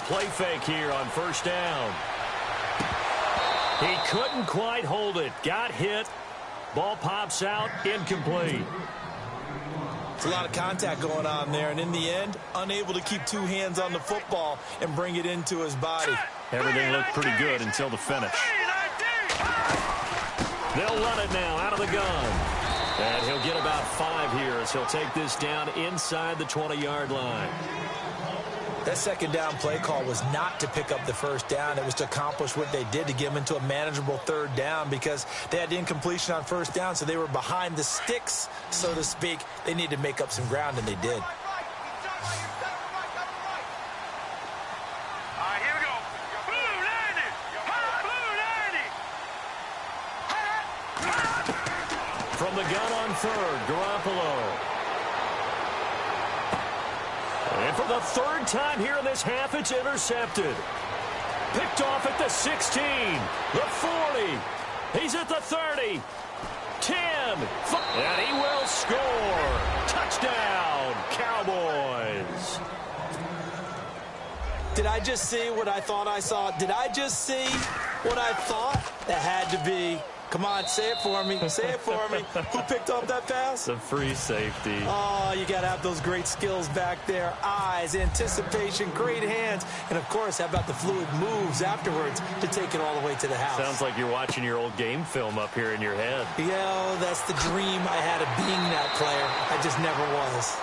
play fake here on first down. He couldn't quite hold it. Got hit. Ball pops out. Incomplete. It's a lot of contact going on there, and in the end, unable to keep two hands on the football and bring it into his body. Everything looked pretty good until the finish. They'll run it now out of the gun. And he'll get about 5 here as he'll take this down inside the 20-yard line. That second down play call was not to pick up the first down. It was to accomplish what they did, to get them into a manageable third down, because they had incompletion on first down, so they were behind the sticks, so to speak. They needed to make up some ground, and they did. From the gun on third, Garoppolo. And for the third time here in this half, it's intercepted. Picked off at the 16, the 40. He's at the 30, 10, and he will score. Touchdown, Cowboys. Did I just see what I thought I saw? Did I just see what I thought? That had to be. Come on, say it for me. Say it for me. Who picked up that pass? The free safety. Oh, you got to have those great skills back there. Eyes, anticipation, great hands. And, of course, how about the fluid moves afterwards to take it all the way to the house? Sounds like you're watching your old game film up here in your head. Yeah, that's the dream I had of being that player. I just never was.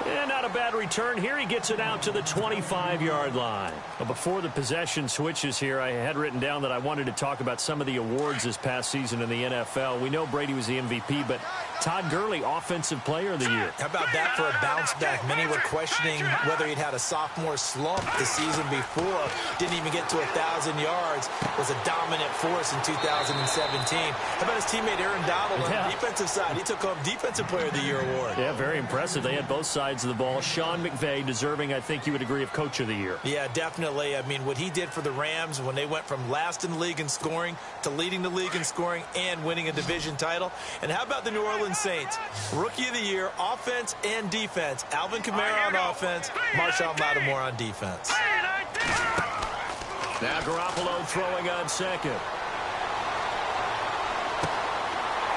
And not a bad return here. He gets it out to the 25-yard line. Well, before the possession switches here, I had written down that I wanted to talk about some of the awards this past season in the NFL. We know Brady was the MVP, but Todd Gurley, Offensive Player of the Year. How about that for a bounce back? Many were questioning whether he'd had a sophomore slump the season before. Didn't even get to 1,000 yards. Was a dominant force in 2017. How about his teammate Aaron Donald on the defensive side? He took home Defensive Player of the Year award. Yeah, very impressive. They had both sides of the ball. Sean McVay deserving, I think you would agree, of Coach of the Year. Yeah, definitely. I mean, what he did for the Rams when they went from last in the league in scoring to leading the league in scoring and winning a division title. And how about the New Orleans Saints? Rookie of the Year, offense and defense. Alvin Kamara on offense, Marshawn Lattimore on defense. Now Garoppolo throwing on second.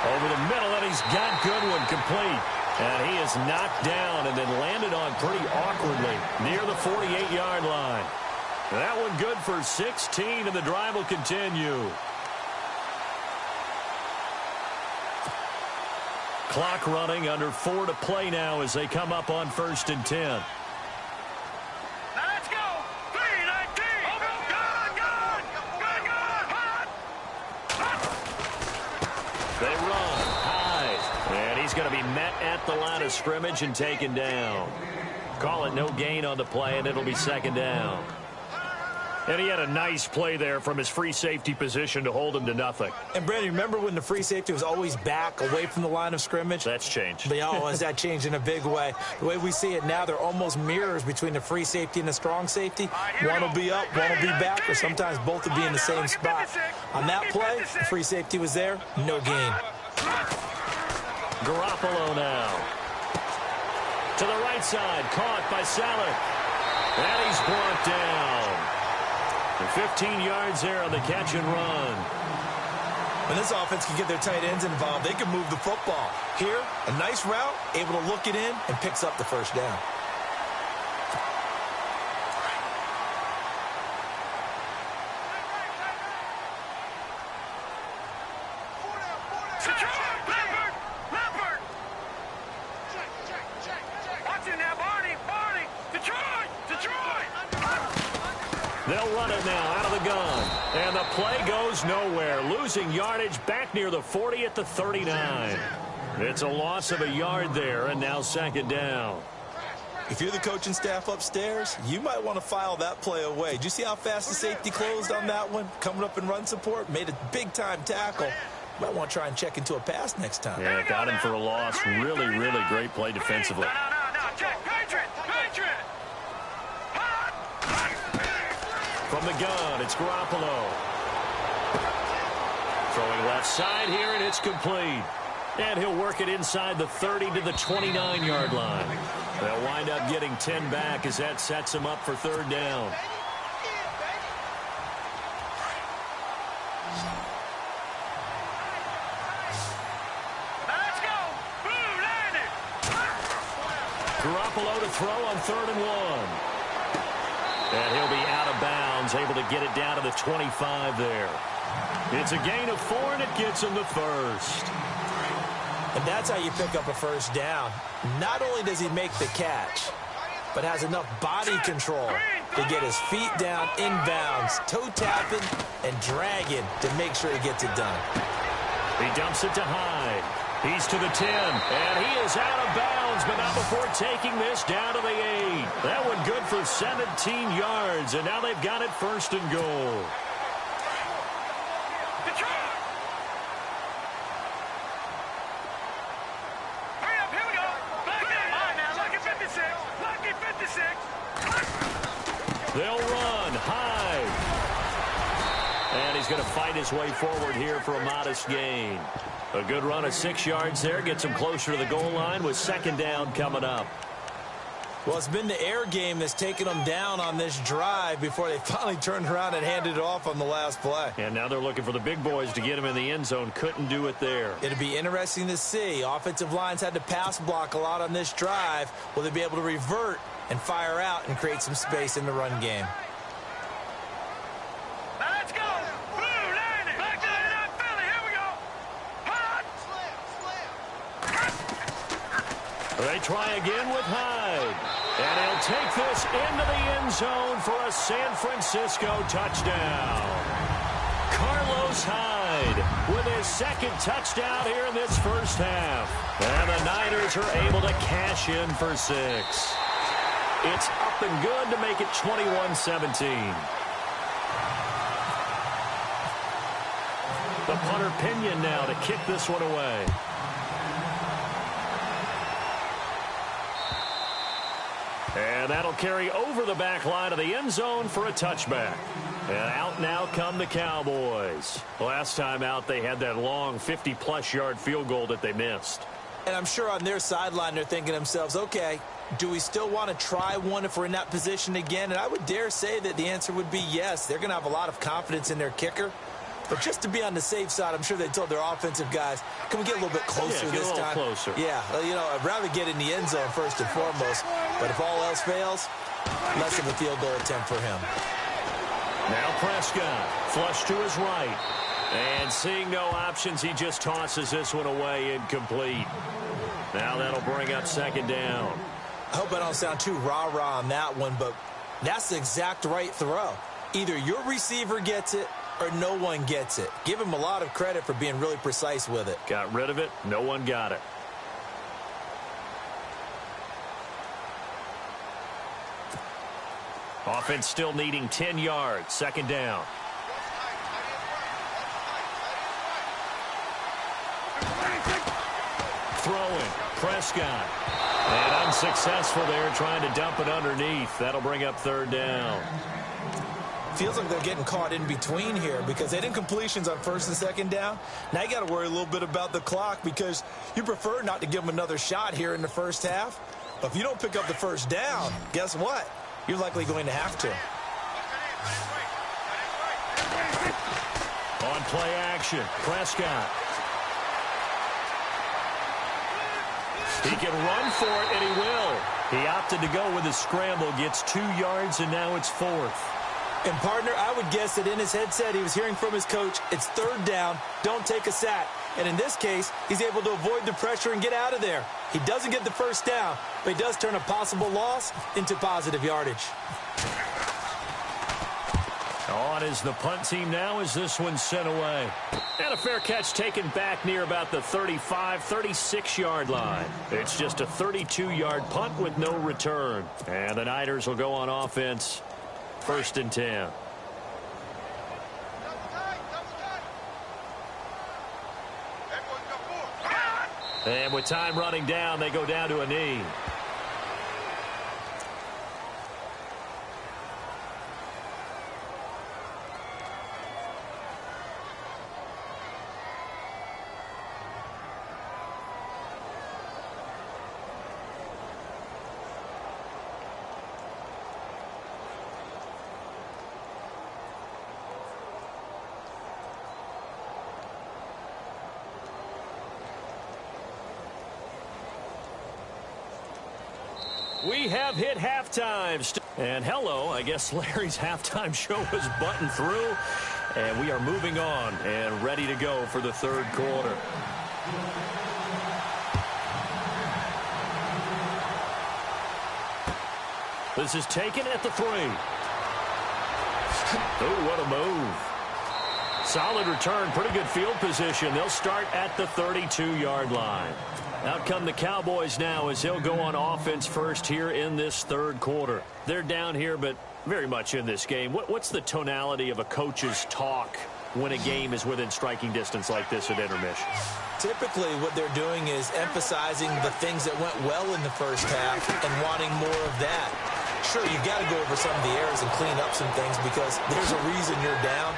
Over the middle, and he's got Goodwin complete. And he is knocked down and then landed on pretty awkwardly near the 48-yard line. That one good for 16, and the drive will continue. Clock running, under 4 to play now as they come up on 1st and 10. They run high, and he's going to be met at the line of scrimmage and taken down. Call it no gain on the play, and it'll be 2nd down. And he had a nice play there from his free safety position to hold him to nothing. And, Brandon, remember when the free safety was always back away from the line of scrimmage? That's changed. But, oh, has that changed in a big way? The way we see it now, they're almost mirrors between the free safety and the strong safety. One will be up, one will be back, or sometimes both will be in the same spot. On that play, the free safety was there, no gain. Garoppolo now. To the right side, caught by Saleh. And he's brought down. 15 yards there on the catch and run. When this offense can get their tight ends involved, they can move the football. Here, a nice route, able to look it in, and picks up the first down. They'll run it now out of the gun. And the play goes nowhere. Losing yardage back near the 40 at the 39. It's a loss of a yard there, and now 2nd down. If you're the coaching staff upstairs, you might want to file that play away. Did you see how fast the safety closed on that one? Coming up in run support, made a big-time tackle. Might want to try and check into a pass next time. Yeah, got him for a loss. Really, really great play defensively. From the gun, it's Garoppolo. Throwing left side here, and it's complete. And he'll work it inside the 30 to the 29-yard line. They'll wind up getting 10 back as that sets him up for 3rd down. Garoppolo to throw on 3rd and 1. And he'll be out of bounds, able to get it down to the 25 there. It's a gain of 4, and it gets him the first. And that's how you pick up a first down. Not only does he make the catch, but has enough body control to get his feet down inbounds, toe tapping and dragging to make sure he gets it done. He dumps it to Hyde. He's to the 10, and he is out of bounds, but not before taking this down to the 8. That one good for 17 yards, and now they've got it 1st and goal. They'll run. Hyde. And he's going to fight his way forward here for a modest gain. A good run of 6 yards there. Gets him closer to the goal line with 2nd down coming up. Well, it's been the air game that's taken them down on this drive before they finally turned around and handed it off on the last play. And now they're looking for the big boys to get him in the end zone. Couldn't do it there. It'll be interesting to see. Offensive lines had to pass block a lot on this drive. Will they be able to revert and fire out and create some space in the run game? Let's go! Blue line it! Back to the nut, Philly! Here we go! Hot! Slam! They try again with Hyde. And he'll take this into the end zone for a San Francisco touchdown. Carlos Hyde with his 2nd touchdown here in this first half. And the Niners are able to cash in for 6. It's up and good to make it 21-17. The punter Pinion now to kick this one away. And that'll carry over the back line of the end zone for a touchback. And out now come the Cowboys. Last time out, they had that long 50-plus yard field goal that they missed. And I'm sure on their sideline they're thinking to themselves, okay, do we still want to try one if we're in that position again? And I would dare say that the answer would be yes. They're going to have a lot of confidence in their kicker. But just to be on the safe side, I'm sure they told their offensive guys, can we get a little bit closer this time? Closer. Yeah, you know, I'd rather get in the end zone first and foremost. But if all else fails, less of a field goal attempt for him. Now Prescott, flush to his right. And seeing no options, he just tosses this one away, incomplete. Now that'll bring up 2nd down. I hope I don't sound too rah-rah on that one, but that's the exact right throw. Either your receiver gets it or no one gets it. Give him a lot of credit for being really precise with it. Got rid of it. No one got it. Offense still needing 10 yards. 2nd down. Throwing. Prescott. And unsuccessful there trying to dump it underneath. That'll bring up 3rd down. Feels like they're getting caught in between here because they didn't completions on 1st and 2nd down. Now you got to worry a little bit about the clock because you prefer not to give them another shot here in the first half. But if you don't pick up the 1st down, guess what? You're likely going to have to. On play action, Prescott. He can run for it, and he will. He opted to go with a scramble, gets 2 yards, and now it's 4th. And, partner, I would guess that in his headset he was hearing from his coach, it's 3rd down, don't take a sack. And in this case, he's able to avoid the pressure and get out of there. He doesn't get the 1st down, but he does turn a possible loss into positive yardage. On is the punt team now as this one's sent away. And a fair catch taken back near about the 35, 36-yard line. It's just a 32-yard punt with no return. And the Niners will go on offense. 1st and 10. And with time running down, they go down to a knee. We have hit halftime. And hello, I guess Larry's halftime show was buttoned through. And we are moving on and ready to go for the third quarter. This is taken at the 3. Oh, what a move. Solid return, pretty good field position. They'll start at the 32-yard line. Out come the Cowboys now as they'll go on offense first here in this third quarter. They're down here, but very much in this game. What's the tonality of a coach's talk when a game is within striking distance like this at intermission? Typically, what they're doing is emphasizing the things that went well in the first half and wanting more of that. Sure, you've got to go over some of the errors and clean up some things because there's a reason you're down.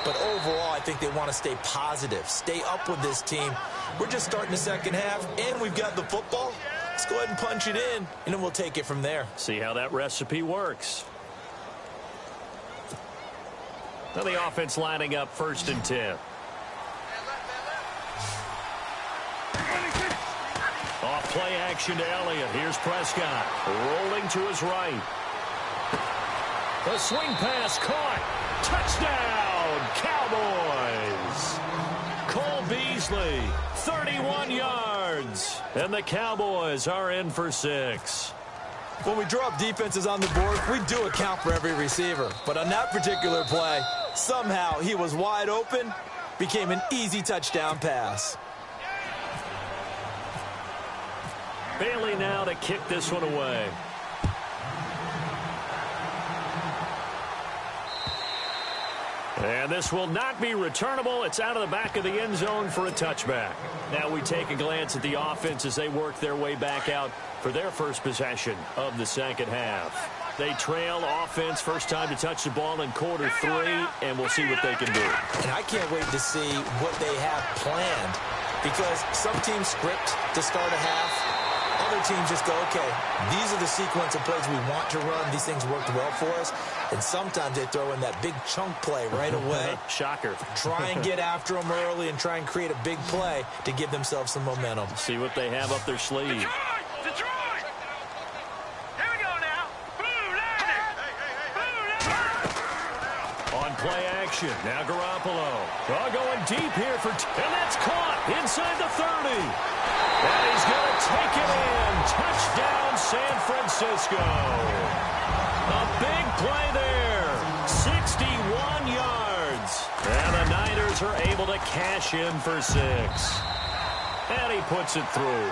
But overall, I think they want to stay positive, stay up with this team. We're just starting the second half, and we've got the football. Let's go ahead and punch it in, and then we'll take it from there. See how that recipe works. Now the offense lining up 1st and 10. Off play action to Elliott. Here's Prescott rolling to his right. The swing pass caught. Touchdown, Cowboys. Cole Beasley, 31 yards. And the Cowboys are in for 6. When we draw up defenses on the board, we do account for every receiver. But on that particular play, somehow he was wide open, became an easy touchdown pass. Bailey now to kick this one away. And this will not be returnable. It's out of the back of the end zone for a touchback. Now we take a glance at the offense as they work their way back out for their first possession of the second half. They trail offense, first time to touch the ball in quarter 3, and we'll see what they can do. And I can't wait to see what they have planned because some teams script to start a half. Other teams just go, okay, these are the sequence of plays we want to run. These things worked well for us. And sometimes they throw in that big chunk play right away. Shocker. Try and get after them early and try and create a big play to give themselves some momentum. See what they have up their sleeve. Detroit! Here we go now. Blue line. Blue line. On play action, now Garoppolo. Oh, going deep here for, and that's caught inside the 30. And he's going to take it in. Touchdown, San Francisco. A big play there. 61 yards. And the Niners are able to cash in for 6. And he puts it through.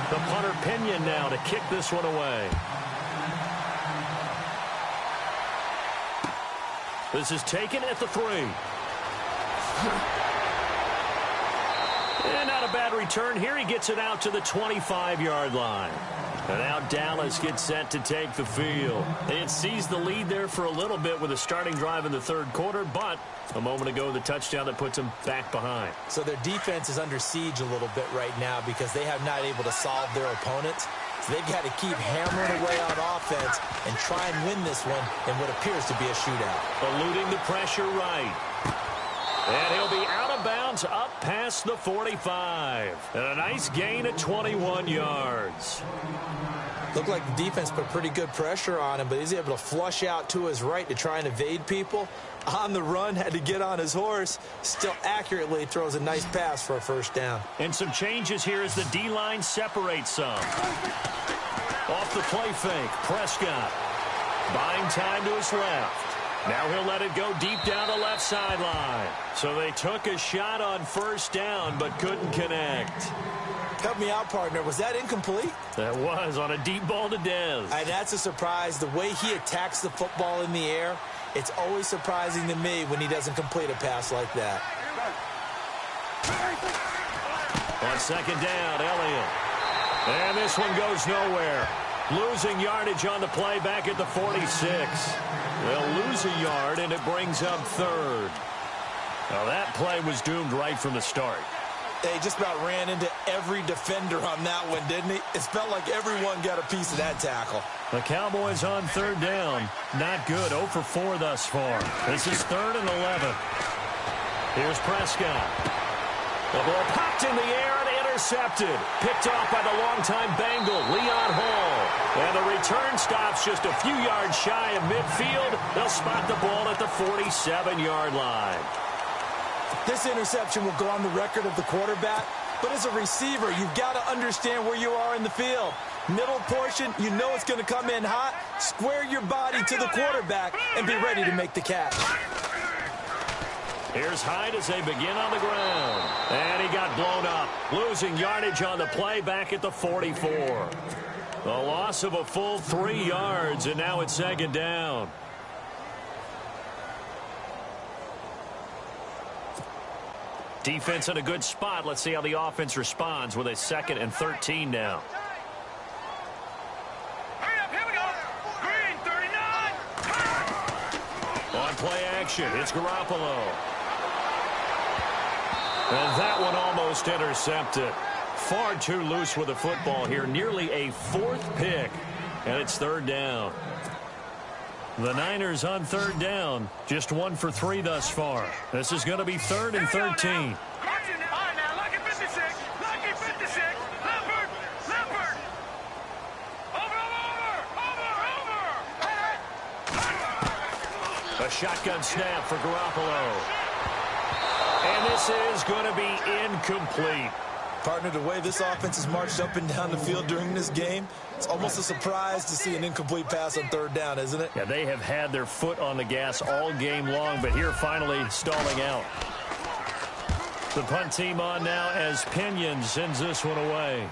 The punter Pinion now to kick this one away. This is taken at the 3. And not a bad return here. He gets it out to the 25-yard line. And now Dallas gets set to take the field. They had seized the lead there for a little bit with a starting drive in the third quarter, but a moment ago the touchdown that puts them back behind. So their defense is under siege a little bit right now because they have not able to solve their opponents. So they've got to keep hammering away on offense and try and win this one in what appears to be a shootout. Eluding the pressure right. And he'll be out of bounds up past the 45. And a nice gain of 21 yards. Looked like the defense put pretty good pressure on him, but he's able to flush out to his right to try and evade people. On the run, had to get on his horse. Still accurately throws a nice pass for a first down. And some changes here as the D-line separates some. Off the play fake, Prescott. Buying time to his left. Now he'll let it go deep down the left sideline. So they took a shot on first down, but couldn't connect. Help me out, partner. Was that incomplete? That was on a deep ball to Dez. And that's a surprise. The way he attacks the football in the air, it's always surprising to me when he doesn't complete a pass like that. On second down, Elliott. And this one goes nowhere. Losing yardage on the play back at the 46. They'll lose a yard, and it brings up third. Now that play was doomed right from the start. They just about ran into every defender on that one, didn't he? It felt like everyone got a piece of that tackle. The Cowboys on third down. Not good. 0 for 4 thus far. This is 3rd and 11. Here's Prescott. The ball popped in the air and intercepted. Picked off by the longtime Bengal, Leon Hall. And the return stops just a few yards shy of midfield. They'll spot the ball at the 47-yard line. This interception will go on the record of the quarterback, but as a receiver, you've got to understand where you are in the field. Middle portion, you know it's going to come in hot. Square your body to the quarterback and be ready to make the catch. Here's Hyde as they begin on the ground. And he got blown up, losing yardage on the play back at the 44. A loss of a full 3 yards, and now it's second down. Defense in a good spot. Let's see how the offense responds with a 2nd and 13 now. Hurry up, here we go. Green, 39. On play action, it's Garoppolo. And that one almost intercepted. Far too loose with the football here. Nearly a 4th pick. And it's 3rd down. The Niners on 3rd down. Just 1 for 3 thus far. This is going to be 3rd and 13. All right, now, lucky 56. Lucky 56. Leopard. Over. A shotgun snap for Garoppolo. And this is going to be incomplete. Partner, the way this offense has marched up and down the field during this game, it's almost a surprise to see an incomplete pass on 3rd down, isn't it? Yeah, they have had their foot on the gas all game long, but here finally stalling out. The punt team on now as Pinion sends this one away.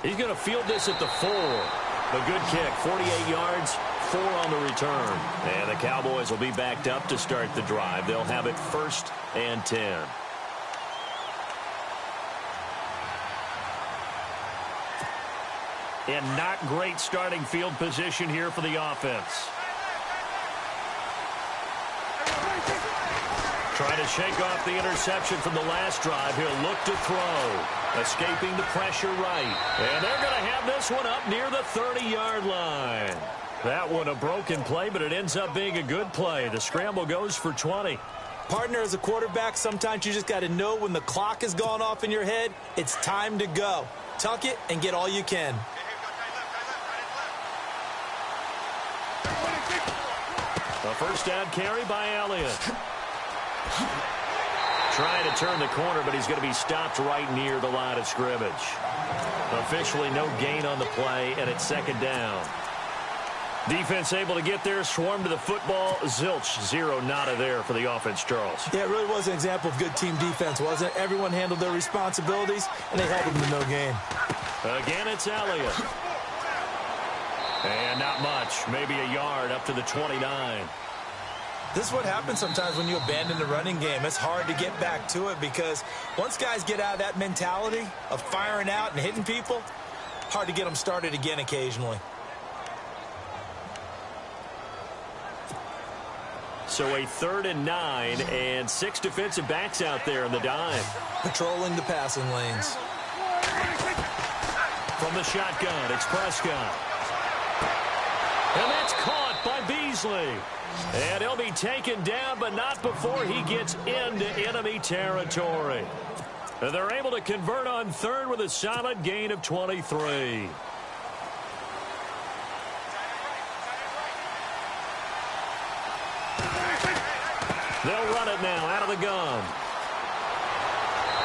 He's going to field this at the 4. A good kick, 48 yards, 4 on the return. And the Cowboys will be backed up to start the drive. They'll have it 1st and 10. And not great starting field position here for the offense. Trying to shake off the interception from the last drive. He'll look to throw. Escaping the pressure right. And they're going to have this one up near the 30-yard line. That one a broken play, but it ends up being a good play. The scramble goes for 20. Partner, as a quarterback, sometimes you just got to know when the clock has gone off in your head, it's time to go. Tuck it and get all you can. A 1st down carry by Elliott. Trying to turn the corner, but he's going to be stopped right near the line of scrimmage. Officially no gain on the play, and it's 2nd down. Defense able to get there, swarm to the football. Zilch, 0 nada there for the offense, Charles. Yeah, it really was an example of good team defense, wasn't it? Everyone handled their responsibilities, and they held them to no gain. Again, it's Elliott. And not much, maybe a yard up to the 29. This is what happens sometimes when you abandon the running game. It's hard to get back to it because once guys get out of that mentality of firing out and hitting people, hard to get them started again occasionally. So a 3rd and 9 and 6 defensive backs out there in the dime. Patrolling the passing lanes. From the shotgun, it's Prescott. And that's caught by Beasley. And he'll be taken down, but not before he gets into enemy territory. And they're able to convert on 3rd with a solid gain of 23. They'll run it now out of the gun.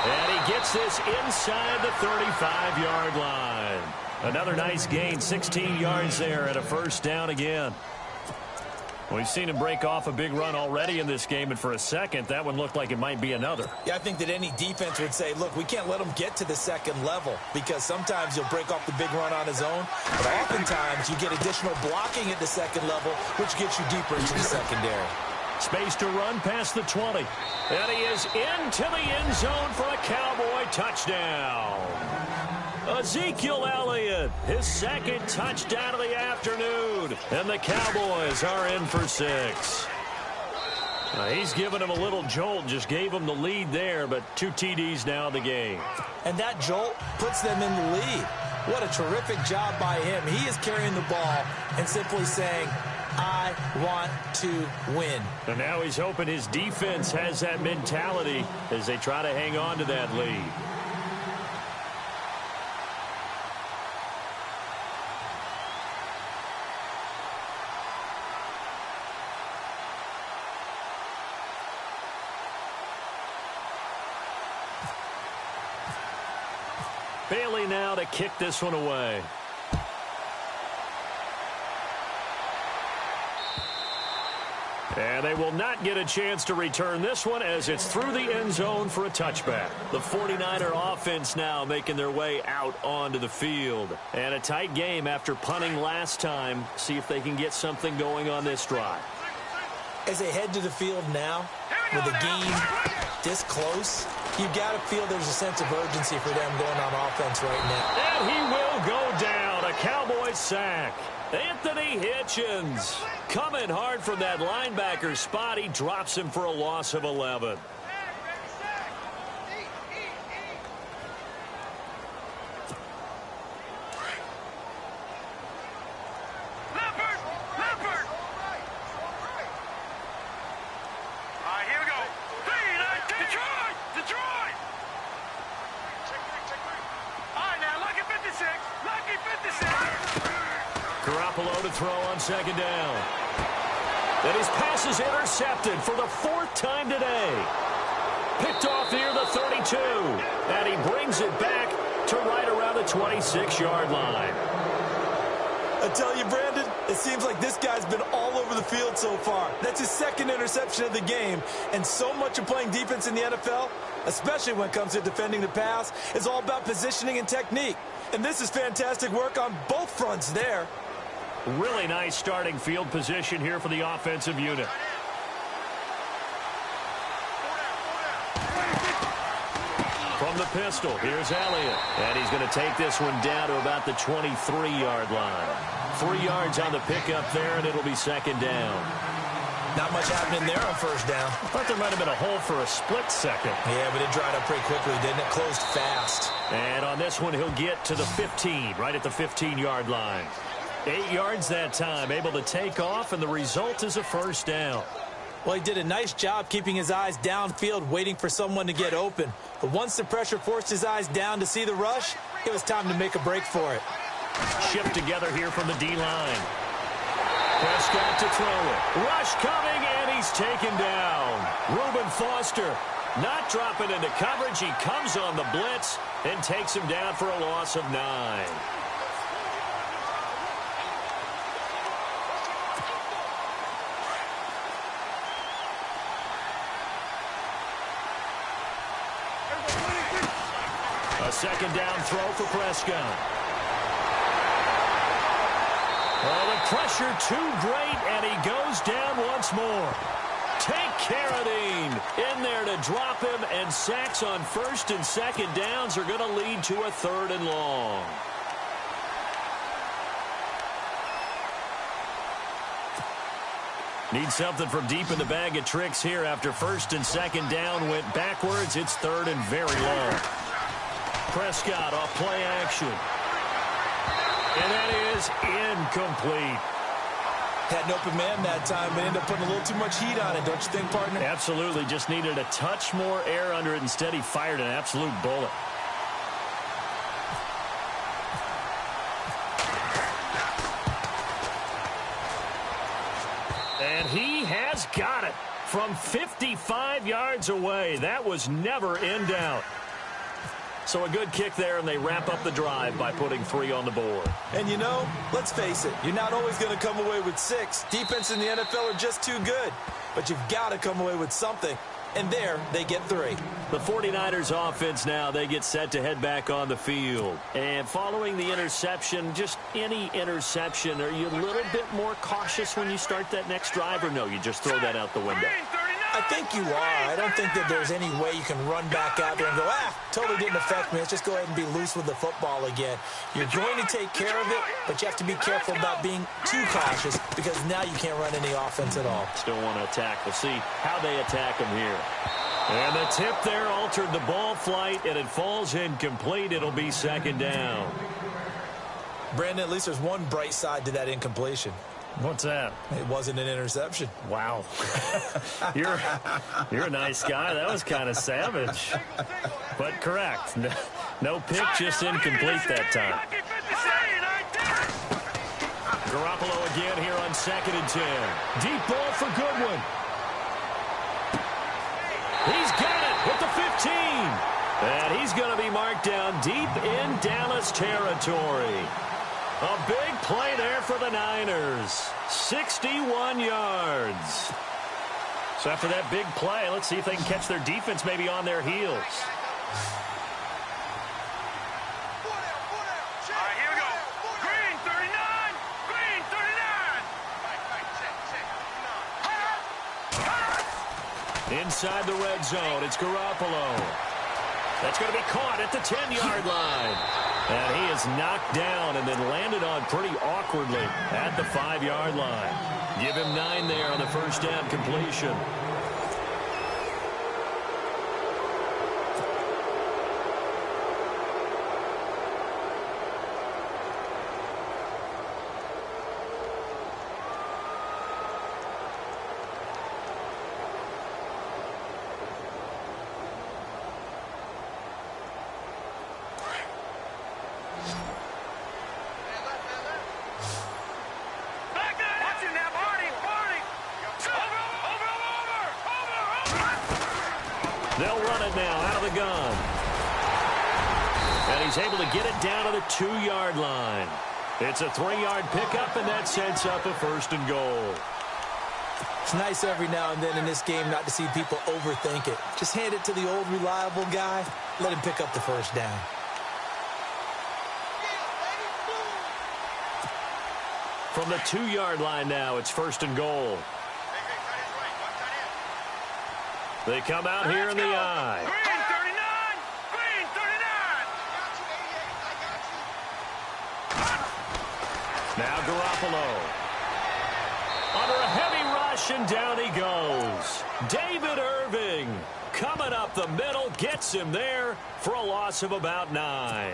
And he gets this inside the 35-yard line. Another nice gain, 16 yards there, and a 1st down again. We've seen him break off a big run already in this game, and for a second, that one looked like it might be another. Yeah, I think that any defense would say, look, we can't let him get to the 2nd level because sometimes he'll break off the big run on his own, but oftentimes you get additional blocking at the 2nd level, which gets you deeper into the secondary. Space to run past the 20. And he is into the end zone for a Cowboy touchdown. Ezekiel Elliott, his 2nd touchdown of the afternoon. And the Cowboys are in for 6. He's given him a little jolt, just gave him the lead there, but 2 TDs now in the game. And that jolt puts them in the lead. What a terrific job by him. He is carrying the ball and simply saying, I want to win. And now he's hoping his defense has that mentality as they try to hang on to that lead. Bailey now to kick this one away. And they will not get a chance to return this one as it's through the end zone for a touchback. The 49er offense now making their way out onto the field. And a tight game after punting last time. See if they can get something going on this drive. As they head to the field now, with the game this close, you've got to feel there's a sense of urgency for them going on offense right now. And he will go down. A Cowboys sack. Anthony Hitchens coming hard from that linebacker spot. He drops him for a loss of 11. To throw on second down. And his pass is intercepted for the 4th time today. Picked off near the 32. And he brings it back to right around the 26-yard line. I tell you, Brandon, it seems like this guy's been all over the field so far. That's his 2nd interception of the game. And so much of playing defense in the NFL, especially when it comes to defending the pass, is all about positioning and technique. And this is fantastic work on both fronts there. Really nice starting field position here for the offensive unit. From the pistol, here's Elliott. And he's going to take this one down to about the 23-yard line. 3 yards on the pickup there, and it'll be second down. Not much happening there on first down. I thought there might have been a hole for a split second. Yeah, but it dried up pretty quickly, didn't it? Closed fast. And on this one, he'll get to the 15, right at the 15-yard line. 8 yards that time, able to take off, and the result is a first down. Well, he did a nice job keeping his eyes downfield, waiting for someone to get open. But once the pressure forced his eyes down to see the rush, it was time to make a break for it. Shift together here from the D-line. Prescott to throw it. Rush coming, and he's taken down. Reuben Foster not dropping into coverage. He comes on the blitz and takes him down for a loss of 9. A second down throw for Prescott. Well, the pressure too great, and he goes down once more. Take Carradine in there to drop him, and sacks on first and second downs are going to lead to a 3rd and long. Need something from deep in the bag of tricks here after first and second down went backwards. It's 3rd and very long. Prescott off play action. And that is incomplete. Had an open man that time, but ended up putting a little too much heat on it, don't you think, partner? Absolutely. Just needed a touch more air under it. Instead, he fired an absolute bullet. And he has got it from 55 yards away. That was never in doubt. So a good kick there, and they wrap up the drive by putting 3 on the board. And, you know, let's face it, you're not always going to come away with 6. Defense in the NFL are just too good. But you've got to come away with something. And there, they get 3. The 49ers offense now, they get set to head back on the field. And following the interception, just any interception, are you a little bit more cautious when you start that next drive, or no, you just throw that out the window? I think you are. I don't think that there's any way you can run back out there and go, totally didn't affect me. Let's just go ahead and be loose with the football again. You're going to take care of it, but you have to be careful about being too cautious because now you can't run any offense at all. Still want to attack. We'll see how they attack him here. And the tip there altered the ball flight, and it falls incomplete. It'll be second down. Brandon, at least there's one bright side to that incompletion. What's that? It wasn't an interception. Wow. You're a nice guy. That was kind of savage. But correct. No pick, just incomplete that time. Garoppolo again here on 2nd and 10. Deep ball for Goodwin. He's got it with the 15. And he's going to be marked down deep in Dallas territory. A big play there for the Niners. 61 yards. So after that big play, let's see if they can catch their defense maybe on their heels. All right, here we go. Green 39. Green 39. Inside the red zone, it's Garoppolo. That's going to be caught at the 10-yard line. And he is knocked down and then landed on pretty awkwardly at the 5-yard line. Give him 9 there on the first down completion. They'll run it now out of the gun. And he's able to get it down to the 2-yard line. It's a 3-yard pickup, and that sets up a 1st and goal. It's nice every now and then in this game not to see people overthink it. Just hand it to the old reliable guy. Let him pick up the first down. From the 2-yard line now, it's 1st and goal. They come out here in the eye. Green 39. Green 39. Now Garoppolo. Under a heavy rush, and down he goes. David Irving coming up the middle, gets him there for a loss of about 9.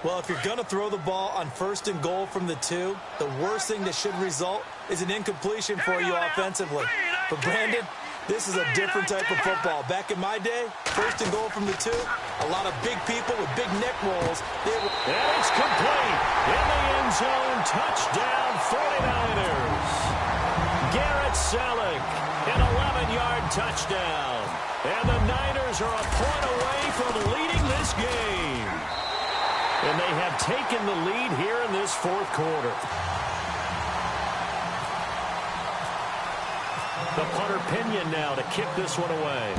Well, if you're going to throw the ball on 1st and goal from the 2, the worst thing that should result is an incompletion for you offensively. But Brandon, this is a different type of football. Back in my day, 1st and goal from the 2, a lot of big people with big neck rolls. And it's complete. In the end zone, touchdown 49ers. Garrett Selleck, an 11-yard touchdown. And the Niners are a point away from leading this game. And they have taken the lead here in this 4th quarter. The punter Pinion now to kick this one away.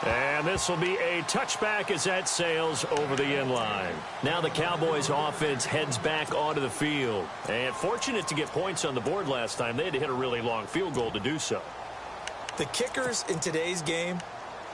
And this will be a touchback as that sails over the end line. Now the Cowboys offense heads back onto the field. And fortunate to get points on the board last time. They had to hit a really long field goal to do so. The kickers in today's game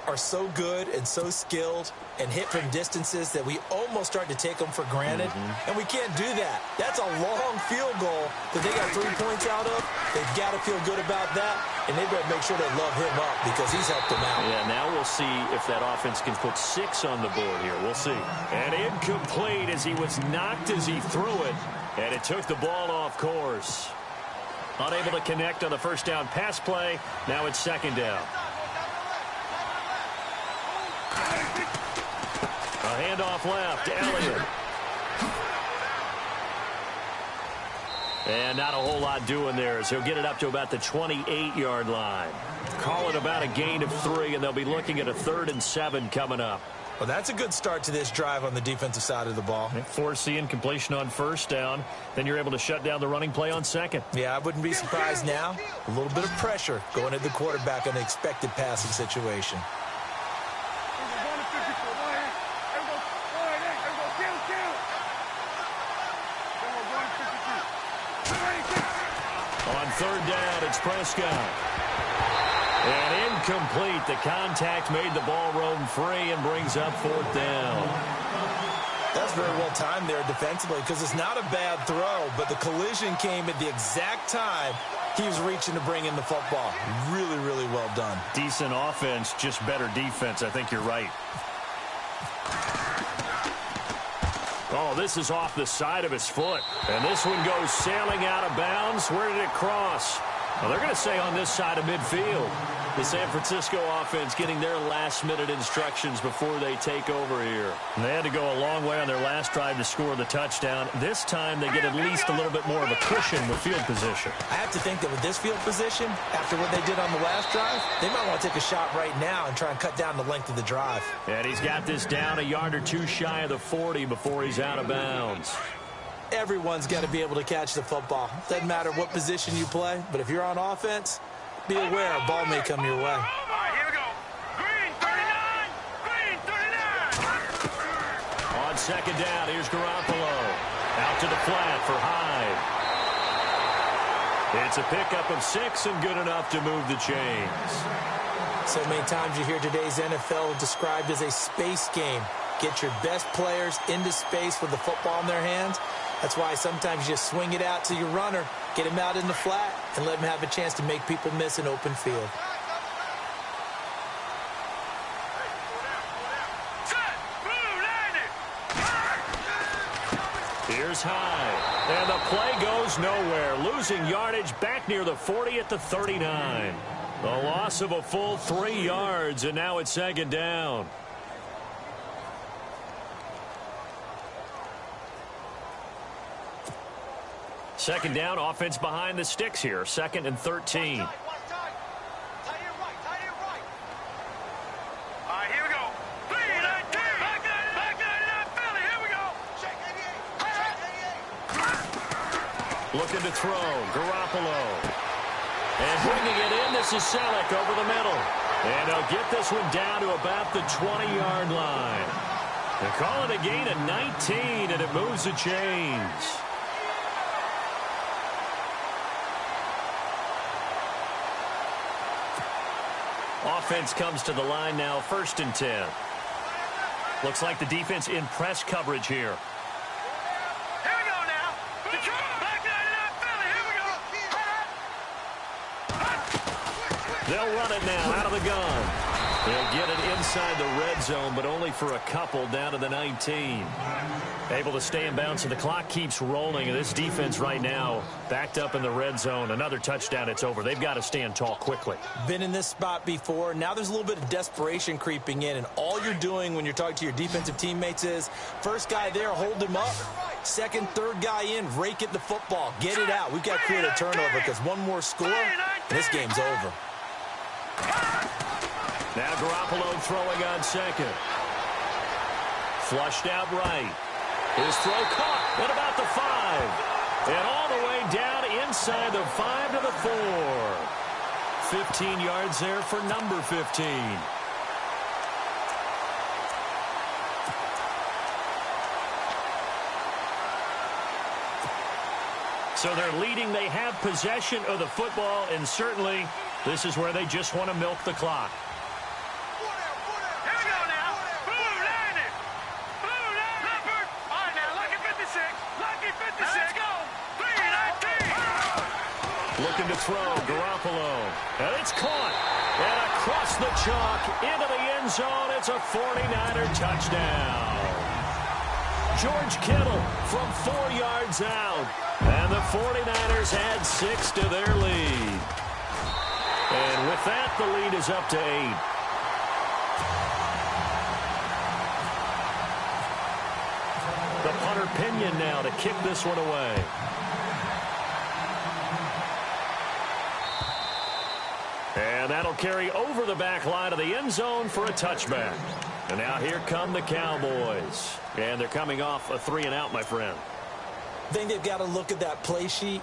are so good and so skilled and hit from distances that we almost start to take them for granted. And we can't do that. That's a long field goal that they got 3 points out of. They've got to feel good about that, and they better make sure they love him up because he's helped them out. Yeah, now we'll see if that offense can put 6 on the board here. We'll see. And incomplete as he was knocked as he threw it, and it took the ball off course. Unable to connect on the first down pass play. Now it's 2nd down. A handoff left, Elliott. And not a whole lot doing there, so he'll get it up to about the 28-yard line. Call it about a gain of 3, and they'll be looking at a 3rd and 7 coming up. Well, that's a good start to this drive on the defensive side of the ball. Force the incompletion on first down. Then you're able to shut down the running play on 2nd. Yeah, I wouldn't be surprised now. A little bit of pressure going at the quarterback in an expected passing situation. On 3rd down, it's Prescott. And incomplete. The contact made the ball roam free and brings up 4th down. That's very well timed there defensively because it's not a bad throw, but the collision came at the exact time he was reaching to bring in the football. Really, really well done. Decent offense, just better defense. I think you're right. Oh, this is off the side of his foot. And this one goes sailing out of bounds. Where did it cross? Well, they're going to say on this side of midfield. The San Francisco offense getting their last-minute instructions before they take over here. And they had to go a long way on their last drive to score the touchdown. This time they get at least a little bit more of a cushion with field position. I have to think that with this field position, after what they did on the last drive, they might want to take a shot right now and try and cut down the length of the drive. And he's got this down a yard or two shy of the 40 before he's out of bounds. Everyone's got to be able to catch the football. Doesn't matter what position you play, but if you're on offense, be aware a ball may come your way. All right, here we go. Green 39. Green 39. On second down, here's Garoppolo. Out to the flat for Hyde. It's a pickup of 6 and good enough to move the chains. So many times you hear today's NFL described as a space game. Get your best players into space with the football in their hands. That's why sometimes you swing it out to your runner, get him out in the flat, and let him have a chance to make people miss an open field. Here's Hyde. And the play goes nowhere. Losing yardage back near the 40 at the 39. The loss of a full 3 yards, and now it's second down. Second down, offense behind the sticks here. 2nd and 13. All right, here we go. 3-19. Back 99 Philly. Here we go. Looking to throw. Garoppolo. And bringing it in, this is Selleck over the middle. And he'll get this one down to about the 20-yard line. They call it a gain of 19, and it moves the chains. Offense comes to the line now, 1st and 10. Looks like the defense in press coverage here. Here we go now. Back 99 Philly. Here we go. They'll run it now out of the gun. They'll get it inside the red zone, but only for a couple down to the 19. Able to stay in bounds, so the clock keeps rolling. And this defense right now backed up in the red zone. Another touchdown, it's over. They've got to stand tall quickly. Been in this spot before. Now there's a little bit of desperation creeping in, and all you're doing when you're talking to your defensive teammates is first guy there, hold him up. Second, third guy in, rake at the football. Get it out. We've got to create a turnover because one more score, and this game's over. Now Garoppolo throwing on second. Flushed out right. His throw caught at about the 5. And all the way down inside the 5 to the 4. 15 yards there for number 15. So they're leading. They have possession of the football, and certainly this is where they just want to milk the clock. Here we go now. Blue landed. Blue landed. Leopard. All right, now, lucky 56. Lucky 56. Let's go. 3-19. Looking to throw, Garoppolo. And it's caught. And across the chalk into the end zone. It's a 49er touchdown. George Kittle from 4 yards out. And the 49ers add 6 to their lead. And with that, the lead is up to 8. The punter Pinion now to kick this one away. And that'll carry over the back line of the end zone for a touchback. And now here come the Cowboys. And they're coming off a 3-and-out, my friend. I think they've got to look at that play sheet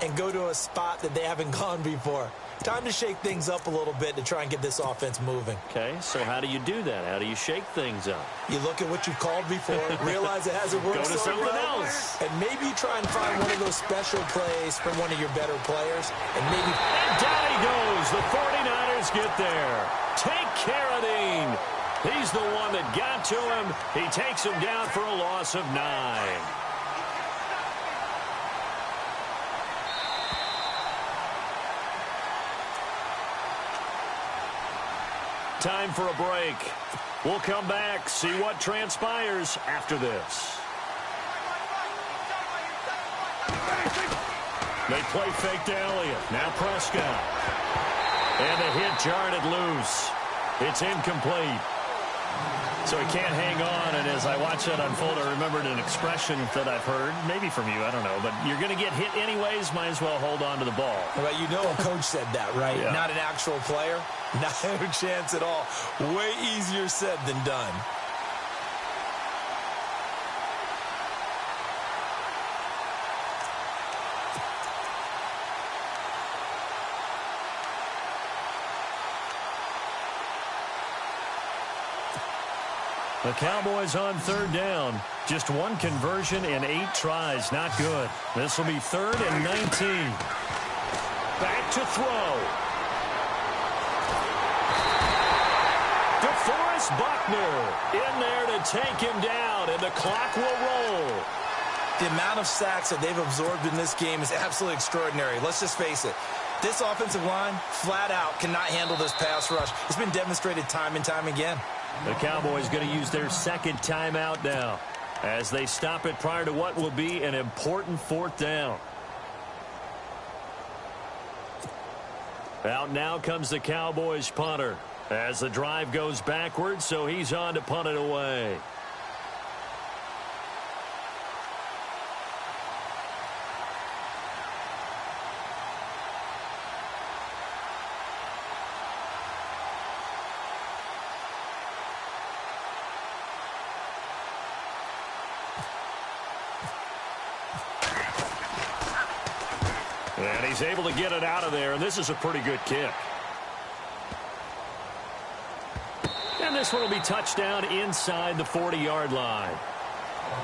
and go to a spot that they haven't gone before. Time to shake things up a little bit to try and get this offense moving. Okay, so how do you do that? How do you shake things up? You look at what you've called before, realize it hasn't worked Go to so something well, else. and maybe you try and find one of those special plays from one of your better players, and maybe... And down he goes. The 49ers get there. Take Carradine. He's the one that got to him. He takes him down for a loss of 9. Time for a break. We'll come back, see what transpires after this. They play fake to Elliott. Now Prescott. And the hit jarred it loose. It's incomplete. So he can't hang on, and as I watch that unfold, I remembered an expression that I've heard, maybe from you, I don't know, but you're going to get hit anyways, might as well hold on to the ball. Well, you know a coach said that, right? Yeah. Not an actual player. No chance at all. Way easier said than done. The Cowboys on third down. Just one conversion in 8 tries. Not good. This will be 3rd and 19. Back to throw. DeForest Buckner in there to take him down, and the clock will roll. The amount of sacks that they've absorbed in this game is absolutely extraordinary. Let's just face it. This offensive line, flat out, cannot handle this pass rush. It's been demonstrated time and time again. The Cowboys going to use their second timeout now as they stop it prior to what will be an important 4th down. Out now comes the Cowboys punter as the drive goes backwards, so he's on to punt it away. And he's able to get it out of there, and this is a pretty good kick. And this one will be touchdown inside the 40-yard line.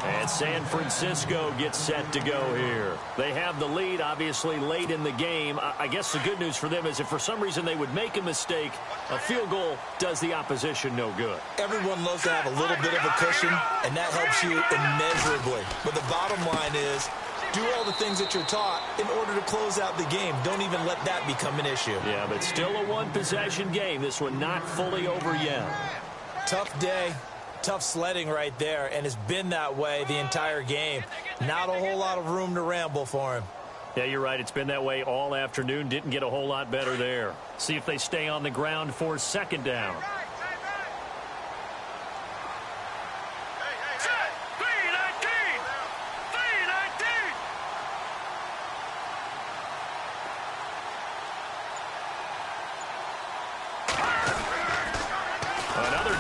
And San Francisco gets set to go here. They have the lead, obviously, late in the game. I guess the good news for them is if for some reason they would make a mistake, a field goal does the opposition no good. Everyone loves to have a little bit of a cushion, and that helps you immeasurably. But the bottom line is, do all the things that you're taught in order to close out the game. Don't even let that become an issue. Yeah, but still a one-possession game. This one not fully over yet. Tough day, tough sledding right there, and it's been that way the entire game. Not a whole lot of room to ramble for him. Yeah, you're right. It's been that way all afternoon. Didn't get a whole lot better there. See if they stay on the ground for 2nd down.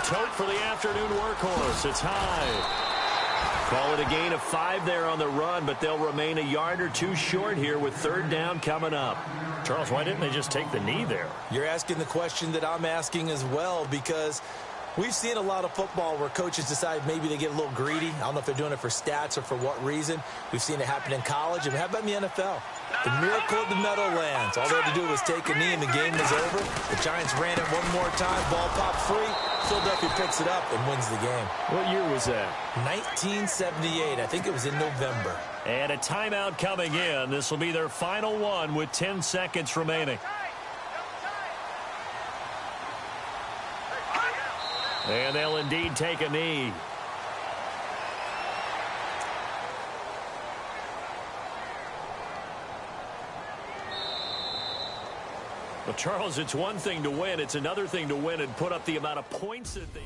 Tote for the afternoon workhorse. It's high. Call it a gain of 5 there on the run, but they'll remain a yard or 2 short here with 3rd down coming up. Charles, why didn't they just take the knee there? You're asking the question that I'm asking as well, because we've seen a lot of football where coaches decide maybe they get a little greedy. I don't know if they're doing it for stats or for what reason. We've seen it happen in college. And how about in the NFL? The miracle of the Meadowlands. All they had to do was take a knee and the game was over. The Giants ran it one more time. Ball popped free. Philadelphia picks it up and wins the game. What year was that? 1978. I think it was in November. And a timeout coming in. This will be their final one with 10 seconds remaining. And they'll indeed take a knee. Well, Charles, it's one thing to win. It's another thing to win and put up the amount of points that they...